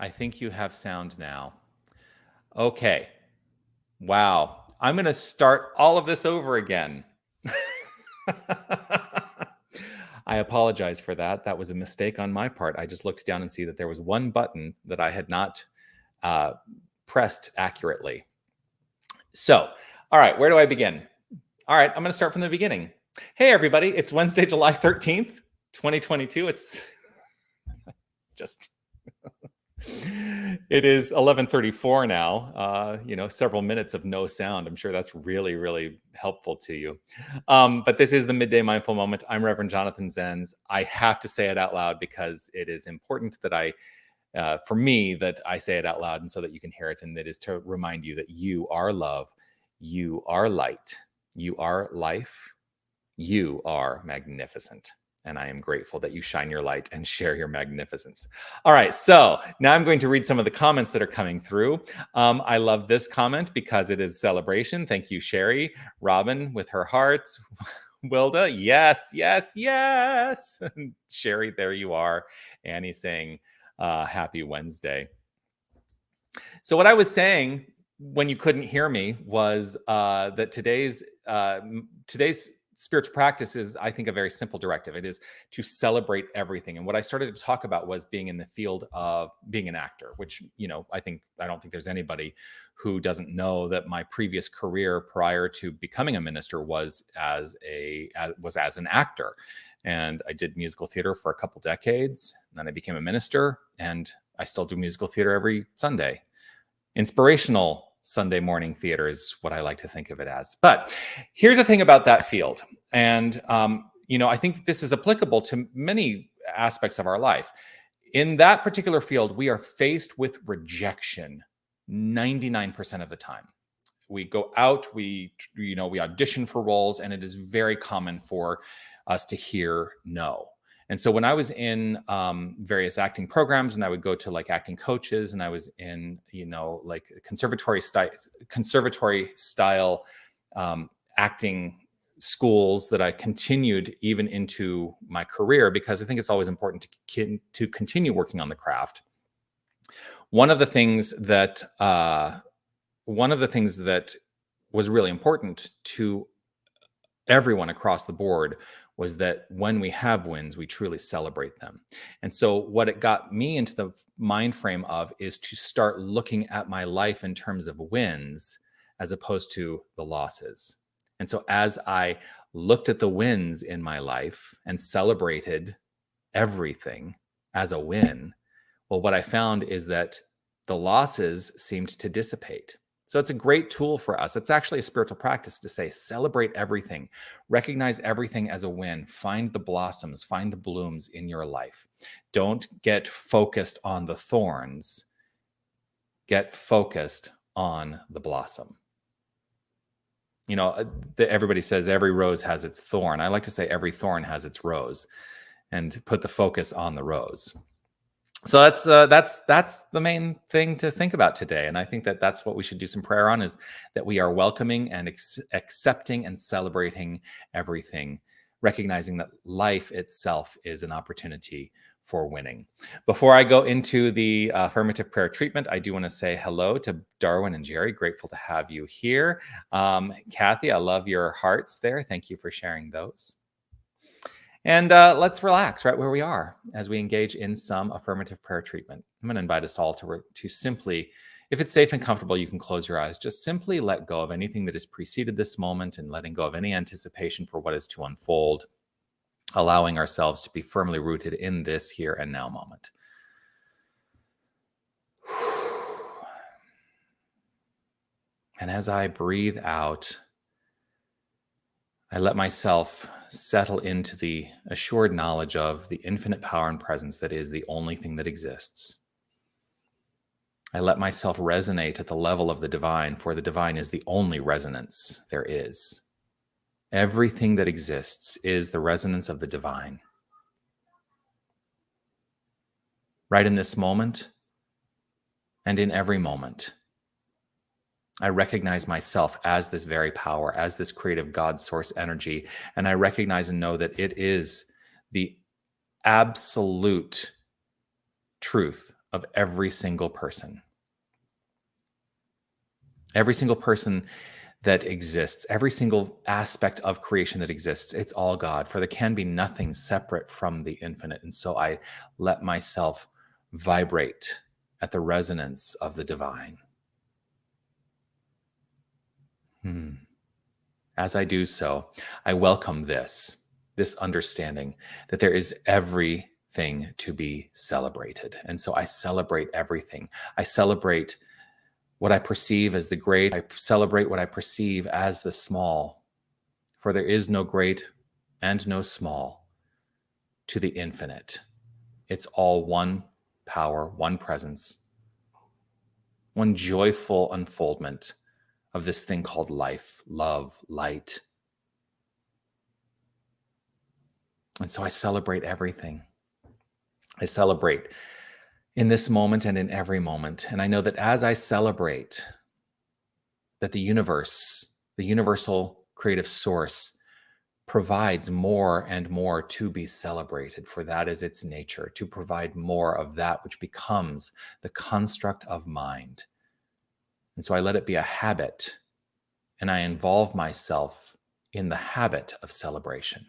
I think you have sound now. Okay. Wow. I'm going to start all of this over again. I apologize for that. That was a mistake on my part. I just looked down and see that there was one button that I had not pressed accurately. So, all right, where do I begin? All right, I'm going to start from the beginning. Hey, everybody. It's Wednesday, July 13th, 2022. It's just... It is 11:34 now. Several minutes of no sound. I'm sure that's really, really helpful to you. But this is the Midday Mindful Moment. I'm Reverend Jonathan Zenz. I have to say it out loud because it is important that for me, that I say it out loud and so that you can hear it. And that is to remind you that you are love, you are light, you are life, you are magnificent. And I am grateful that you shine your light and share your magnificence. All right, so now I'm going to read some of the comments that are coming through. I love this comment because it is celebration. Thank you, Sherry. Robin with her hearts. Wilda, yes, yes, yes. Sherry, there you are. Annie saying, happy Wednesday. So what I was saying when you couldn't hear me was that today's spiritual practice is, I think, a very simple directive. It is to celebrate everything. And what I started to talk about was being in the field of being an actor, which, I don't think there's anybody who doesn't know that my previous career prior to becoming a minister was as an actor. And I did musical theater for a couple decades. And then I became a minister, and I still do musical theater every Sunday. Inspirational Sunday morning theater is what I like to think of it as. But here's the thing about that field. And, I think that this is applicable to many aspects of our life. In that particular field, we are faced with rejection 99% of the time. We go out, we audition for roles, and it is very common for us to hear no. And so when I was in various acting programs, and I would go to like acting coaches, and I was in, like conservatory style acting schools that I continued even into my career, because I think it's always important to continue working on the craft. One of the things that was really important to everyone across the board was that when we have wins, we truly celebrate them. And so what it got me into the mind frame of is to start looking at my life in terms of wins as opposed to the losses. And so as I looked at the wins in my life and celebrated everything as a win, well, what I found is that the losses seemed to dissipate. So it's a great tool for us. It's actually a spiritual practice to say, celebrate everything, recognize everything as a win, find the blossoms, find the blooms in your life. Don't get focused on the thorns. Get focused on the blossom. Everybody says every rose has its thorn. I like to say every thorn has its rose, and put the focus on the rose. So that's the main thing to think about today. And I think that that's what we should do some prayer on, is that we are welcoming and accepting and celebrating everything, recognizing that life itself is an opportunity for winning. Before I go into the affirmative prayer treatment, I do want to say hello to Darwin and Jerry. Grateful to have you here. Kathy, I love your hearts there. Thank you for sharing those. And let's relax right where we are as we engage in some affirmative prayer treatment. I'm going to invite us all to simply, if it's safe and comfortable, you can close your eyes. Just simply let go of anything that has preceded this moment, and letting go of any anticipation for what is to unfold, allowing ourselves to be firmly rooted in this here and now moment. And as I breathe out, I let myself settle into the assured knowledge of the infinite power and presence that is the only thing that exists. I let myself resonate at the level of the divine, for the divine is the only resonance there is. Everything that exists is the resonance of the divine. Right in this moment, and in every moment, I recognize myself as this very power, as this creative God source energy, and I recognize and know that it is the absolute truth of every single person. Every single person that exists, every single aspect of creation that exists, it's all God, for there can be nothing separate from the infinite. And so I let myself vibrate at the resonance of the divine. As I do so, I welcome this understanding that there is everything to be celebrated. And so I celebrate everything. I celebrate what I perceive as the great. I celebrate what I perceive as the small. For there is no great and no small to the infinite. It's all one power, one presence, one joyful unfoldment of this thing called life, love, light. And so I celebrate everything. I celebrate in this moment and in every moment. And I know that as I celebrate, that the universe, the universal creative source, provides more and more to be celebrated, for that is its nature, to provide more of that which becomes the construct of mind. And so I let it be a habit, and I involve myself in the habit of celebration.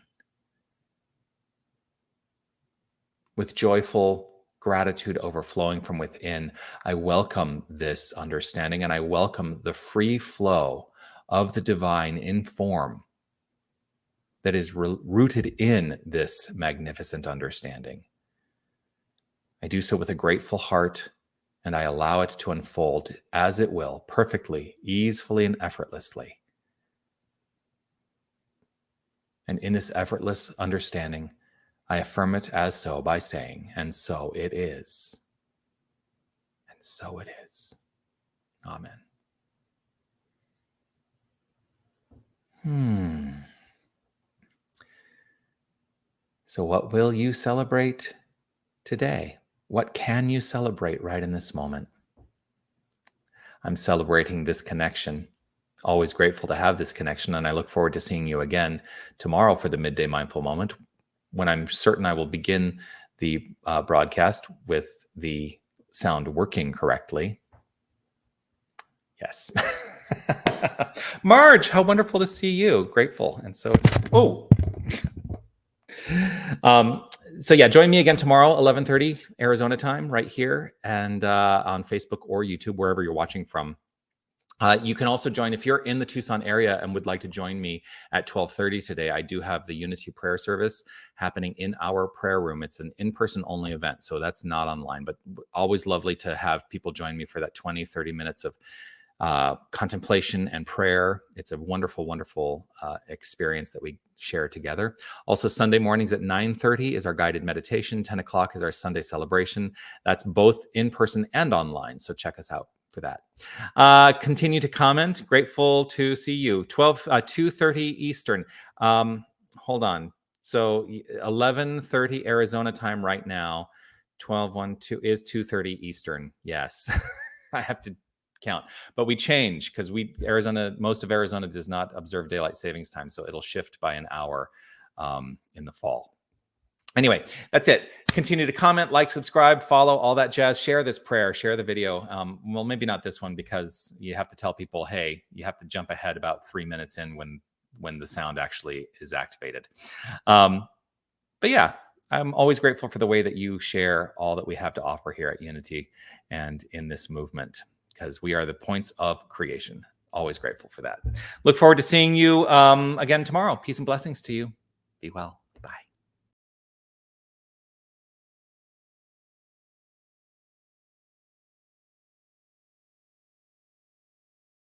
With joyful gratitude overflowing from within, I welcome this understanding, and I welcome the free flow of the divine in form that is rooted in this magnificent understanding. I do so with a grateful heart, and I allow it to unfold as it will, perfectly, easily, and effortlessly. And in this effortless understanding, I affirm it as so by saying, and so it is. And so it is. Amen. So what will you celebrate today? What can you celebrate right in this moment? I'm celebrating this connection. Always grateful to have this connection, and I look forward to seeing you again tomorrow for the Midday Mindful Moment, when I'm certain I will begin the broadcast with the sound working correctly. Yes. Marge, how wonderful to see you. Grateful. And so, so yeah, join me again tomorrow, 11:30 Arizona time, right here, and on Facebook or YouTube, wherever you're watching from. You can also join if you're in the Tucson area and would like to join me at 12:30 today. I do have the Unity prayer service happening in our prayer room. It's an in-person only event, so that's not online, but always lovely to have people join me for that 20-30 minutes of contemplation and prayer. It's a wonderful, wonderful experience that we share together. Also, Sunday mornings at 9:30 is our guided meditation. 10 o'clock is our Sunday celebration. That's both in person and online. So check us out for that. Continue to comment. Grateful to see you. 2:30 Eastern. Hold on. So 11:30 Arizona time right now. 12:12 is 2:30 Eastern. Yes. I have to count, but we change because most of Arizona does not observe daylight savings time, so it'll shift by an hour in the fall. Anyway, that's it. Continue to comment, like, subscribe, follow, all that jazz. Share this prayer, share the video. Well, maybe not this one, because you have to tell people, hey, you have to jump ahead about 3 minutes in when the sound actually is activated. But yeah, I'm always grateful for the way that you share all that we have to offer here at Unity and in this movement, because we are the points of creation. Always grateful for that. Look forward to seeing you again tomorrow. Peace and blessings to you. Be well.